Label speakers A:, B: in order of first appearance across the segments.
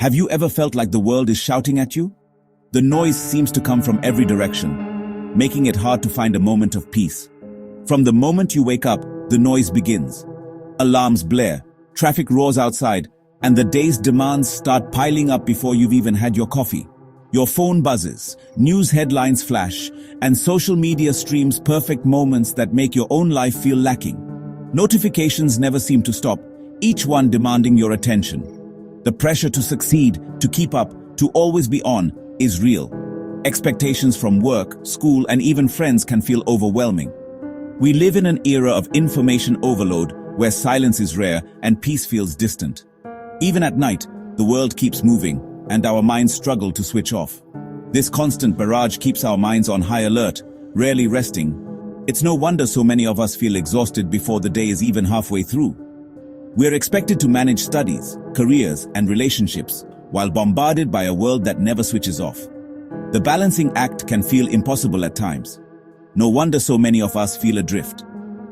A: Have you ever felt like the world is shouting at you? The noise seems to come from every direction, making it hard to find a moment of peace. From the moment you wake up, the noise begins. Alarms blare, traffic roars outside, and the day's demands start piling up before you've even had your coffee. Your phone buzzes, news headlines flash, and social media streams perfect moments that make your own life feel lacking. Notifications never seem to stop, each one demanding your attention. The pressure to succeed, to keep up, to always be on, is real. Expectations from work, school, and even friends can feel overwhelming. We live in an era of information overload where silence is rare and peace feels distant. Even at night, the world keeps moving, and our minds struggle to switch off. This constant barrage keeps our minds on high alert, rarely resting. It's no wonder so many of us feel exhausted before the day is even halfway through. We're expected to manage studies, careers, and relationships, while bombarded by a world that never switches off. The balancing act can feel impossible at times. No wonder so many of us feel adrift.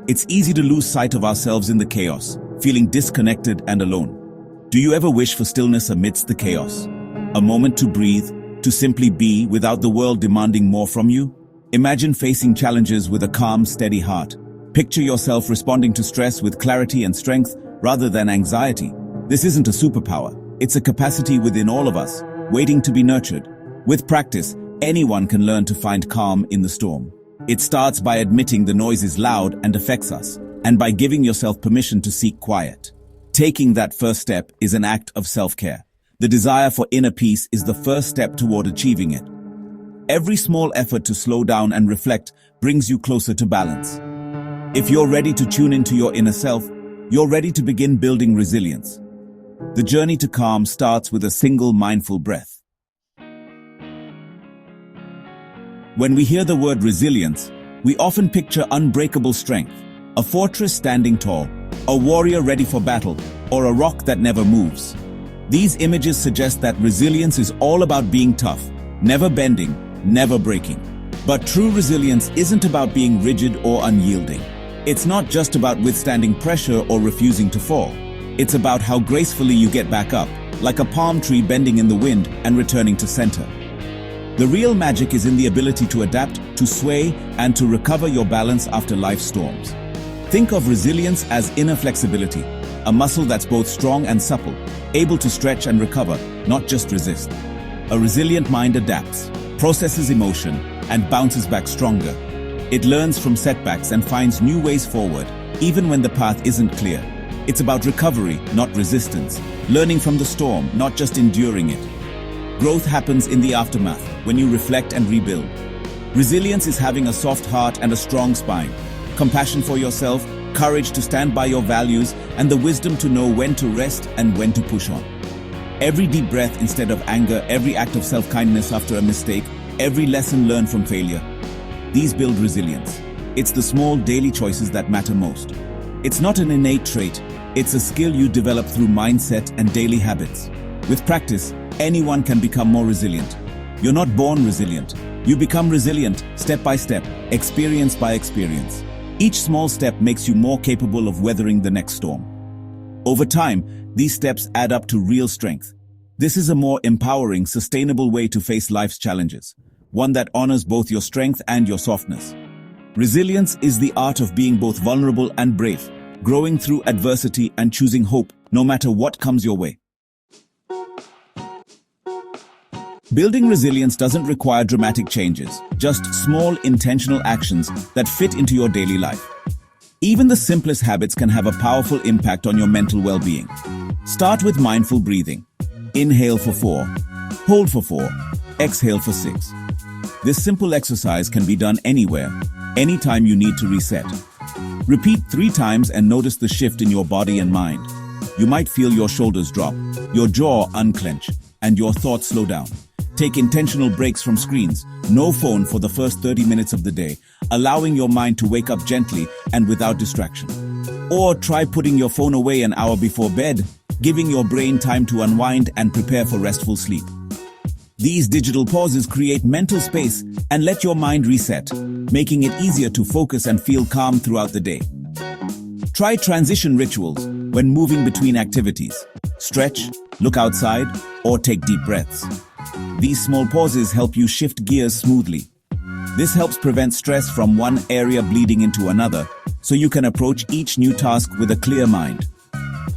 A: It's easy to lose sight of ourselves in the chaos, feeling disconnected and alone. Do you ever wish for stillness amidst the chaos? A moment to breathe, to simply be without the world demanding more from you? Imagine facing challenges with a calm, steady heart. Picture yourself responding to stress with clarity and strength rather than anxiety. This isn't a superpower. It's a capacity within all of us, waiting to be nurtured. With practice, anyone can learn to find calm in the storm. It starts by admitting the noise is loud and affects us, and by giving yourself permission to seek quiet. Taking that first step is an act of self-care. The desire for inner peace is the first step toward achieving it. Every small effort to slow down and reflect brings you closer to balance. If you're ready to tune into your inner self, you're ready to begin building resilience. The journey to calm starts with a single mindful breath. When we hear the word resilience, we often picture unbreakable strength, a fortress standing tall, a warrior ready for battle, or a rock that never moves. These images suggest that resilience is all about being tough, never bending, never breaking. But true resilience isn't about being rigid or unyielding. It's not just about withstanding pressure or refusing to fall. It's about how gracefully you get back up, like a palm tree bending in the wind and returning to center. The real magic is in the ability to adapt, to sway, and to recover your balance after life's storms. Think of resilience as inner flexibility, a muscle that's both strong and supple, able to stretch and recover, not just resist. A resilient mind adapts, processes emotion, and bounces back stronger. It learns from setbacks and finds new ways forward, even when the path isn't clear. It's about recovery, not resistance, learning from the storm, not just enduring it. Growth happens in the aftermath, when you reflect and rebuild. Resilience is having a soft heart and a strong spine, compassion for yourself, courage to stand by your values, and the wisdom to know when to rest and when to push on. Every deep breath instead of anger, every act of self-kindness after a mistake, every lesson learned from failure. These build resilience. It's the small daily choices that matter most. It's not an innate trait, it's a skill you develop through mindset and daily habits. With practice, anyone can become more resilient. You're not born resilient. You become resilient step by step, experience by experience. Each small step makes you more capable of weathering the next storm. Over time, these steps add up to real strength. This is a more empowering, sustainable way to face life's challenges, one that honors both your strength and your softness. Resilience is the art of being both vulnerable and brave, growing through adversity and choosing hope no matter what comes your way. Building resilience doesn't require dramatic changes, just small intentional actions that fit into your daily life. Even the simplest habits can have a powerful impact on your mental well-being. Start with mindful breathing. Inhale for 4, hold for 4, exhale for 6. This simple exercise can be done anywhere, anytime you need to reset. Repeat 3 times and notice the shift in your body and mind. You might feel your shoulders drop, your jaw unclench, and your thoughts slow down. Take intentional breaks from screens, no phone for the first 30 minutes of the day, allowing your mind to wake up gently and without distraction. Or try putting your phone away an hour before bed, giving your brain time to unwind and prepare for restful sleep. These digital pauses create mental space and let your mind reset, making it easier to focus and feel calm throughout the day. Try transition rituals. when moving between activities. Stretch, look outside, or take deep breaths. These small pauses help you shift gears smoothly. This helps prevent stress from one area bleeding into another, so you can approach each new task with a clear mind.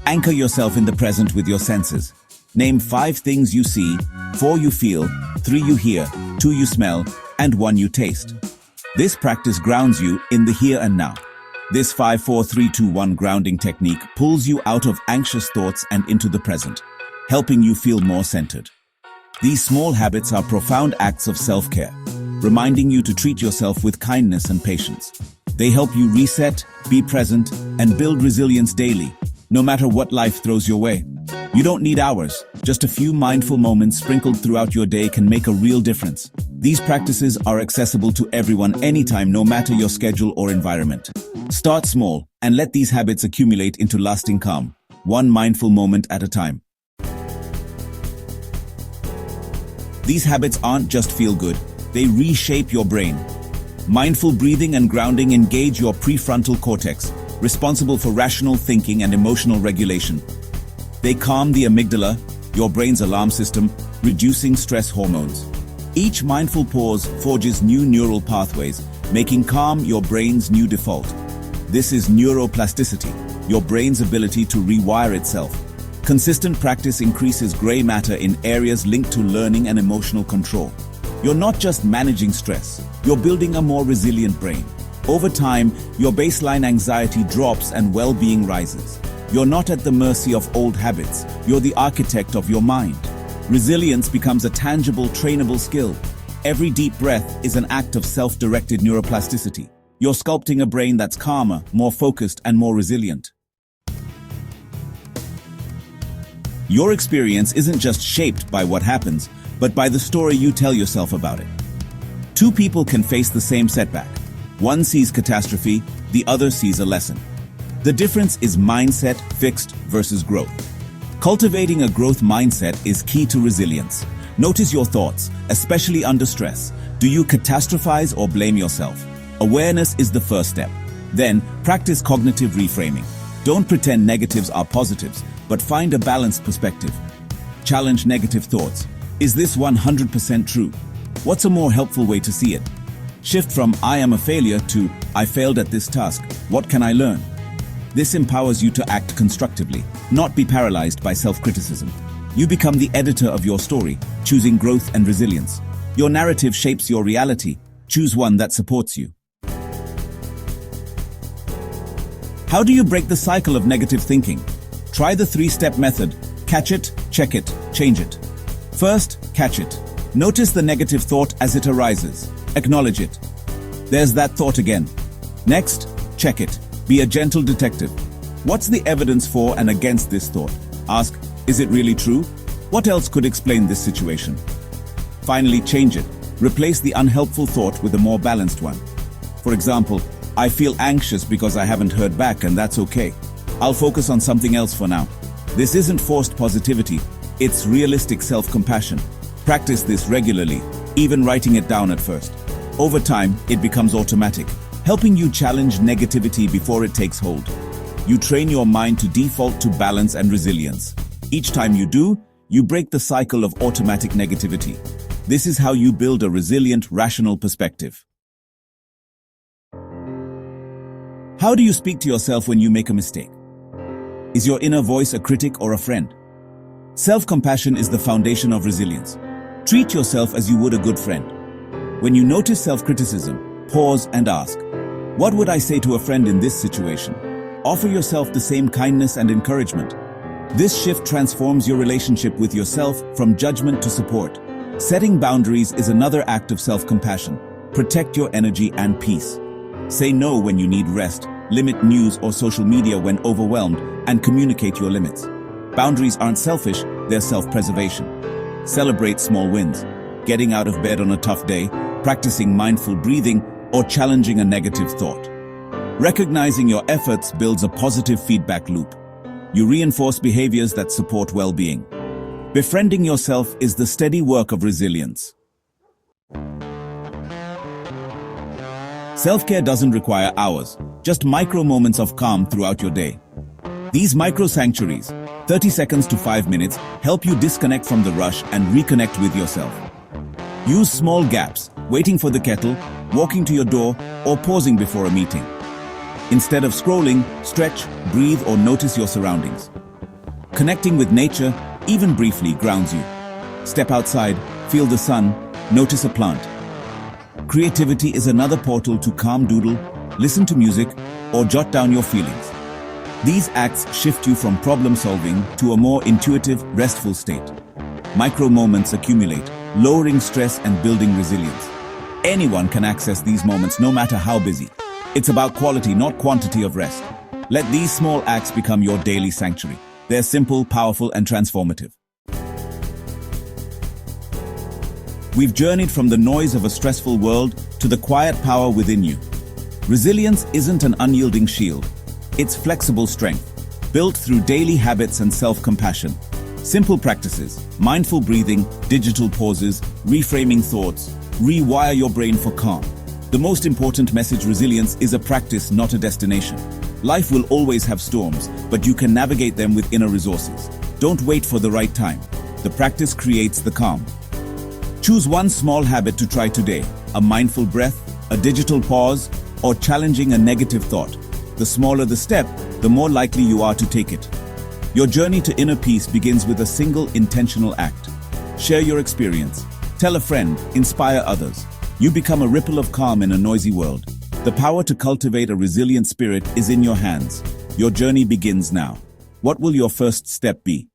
A: Anchor yourself in the present with your senses. Name 5 things you see, 4 you feel, 3 you hear, 2 you smell, and 1 you taste. This practice grounds you in the here and now. This 5-4-3-2-1 grounding technique pulls you out of anxious thoughts and into the present, helping you feel more centered. These small habits are profound acts of self-care, reminding you to treat yourself with kindness and patience. They help you reset, be present, and build resilience daily, no matter what life throws your way. You don't need hours. Just a few mindful moments sprinkled throughout your day can make a real difference. These practices are accessible to everyone anytime, no matter your schedule or environment. Start small and let these habits accumulate into lasting calm, one mindful moment at a time. These habits aren't just feel good, they reshape your brain. Mindful breathing and grounding engage your prefrontal cortex, responsible for rational thinking and emotional regulation. They calm the amygdala, your brain's alarm system, reducing stress hormones. Each mindful pause forges new neural pathways, making calm your brain's new default. This is neuroplasticity, your brain's ability to rewire itself. Consistent practice increases gray matter in areas linked to learning and emotional control. You're not just managing stress, you're building a more resilient brain. Over time, your baseline anxiety drops and well-being rises. You're not at the mercy of old habits, you're the architect of your mind. Resilience becomes a tangible, trainable skill. Every deep breath is an act of self-directed neuroplasticity. You're sculpting a brain that's calmer, more focused, and more resilient. Your experience isn't just shaped by what happens, but by the story you tell yourself about it. 2 people can face the same setback. One sees catastrophe, the other sees a lesson. The difference is mindset, fixed versus growth. Cultivating a growth mindset is key to resilience. Notice your thoughts, especially under stress. Do you catastrophize or blame yourself? Awareness is the first step. Then, practice cognitive reframing. Don't pretend negatives are positives, but find a balanced perspective. Challenge negative thoughts. Is this 100% true? What's a more helpful way to see it? Shift from I am a failure to I failed at this task. What can I learn? This empowers you to act constructively, not be paralyzed by self-criticism. You become the editor of your story, choosing growth and resilience. Your narrative shapes your reality. Choose one that supports you. How do you break the cycle of negative thinking? Try the 3-step method. Catch it, check it, change it. First, catch it. Notice the negative thought as it arises. Acknowledge it. There's that thought again. Next, check it. Be a gentle detective. What's the evidence for and against this thought? Ask, is it really true? What else could explain this situation? Finally, change it. Replace the unhelpful thought with a more balanced one. For example, I feel anxious because I haven't heard back, and that's okay. I'll focus on something else for now. This isn't forced positivity, it's realistic self-compassion. Practice this regularly, even writing it down at first. Over time, it becomes automatic, helping you challenge negativity before it takes hold. You train your mind to default to balance and resilience. Each time you do, you break the cycle of automatic negativity. This is how you build a resilient, rational perspective. How do you speak to yourself when you make a mistake? Is your inner voice a critic or a friend? Self-compassion is the foundation of resilience. Treat yourself as you would a good friend. When you notice self-criticism, pause and ask, what would I say to a friend in this situation? Offer yourself the same kindness and encouragement. This shift transforms your relationship with yourself from judgment to support. Setting boundaries is another act of self-compassion. Protect your energy and peace. Say no when you need rest, limit news or social media when overwhelmed, and communicate your limits. Boundaries aren't selfish, they're self-preservation. Celebrate small wins. Getting out of bed on a tough day, practicing mindful breathing, or challenging a negative thought. Recognizing your efforts builds a positive feedback loop. You reinforce behaviors that support well-being. Befriending yourself is the steady work of resilience. Self-care doesn't require hours, just micro moments of calm throughout your day. These micro sanctuaries, 30 seconds to 5 minutes, help you disconnect from the rush and reconnect with yourself. Use small gaps, waiting for the kettle, walking to your door, or pausing before a meeting. Instead of scrolling, stretch, breathe, or notice your surroundings. Connecting with nature, even briefly, grounds you. Step outside, feel the sun, notice a plant. Creativity is another portal to calm. Doodle, listen to music, or jot down your feelings. These acts shift you from problem solving to a more intuitive, restful state. Micro moments accumulate, lowering stress and building resilience. Anyone can access these moments no matter how busy. It's about quality, not quantity of rest. Let these small acts become your daily sanctuary. They're simple, powerful, and transformative. We've journeyed from the noise of a stressful world to the quiet power within you. Resilience isn't an unyielding shield. It's flexible strength, built through daily habits and self-compassion. Simple practices, mindful breathing, digital pauses, reframing thoughts, rewire your brain for calm. The most important message: resilience is a practice, not a destination. Life will always have storms, but you can navigate them with inner resources. Don't wait for the right time. The practice creates the calm. Choose one small habit to try today: a mindful breath, a digital pause, or challenging a negative thought. The smaller the step, the more likely you are to take it. Your journey to inner peace begins with a single intentional act. Share your experience. Tell a friend. Inspire others. You become a ripple of calm in a noisy world. The power to cultivate a resilient spirit is in your hands. Your journey begins now. What will your first step be?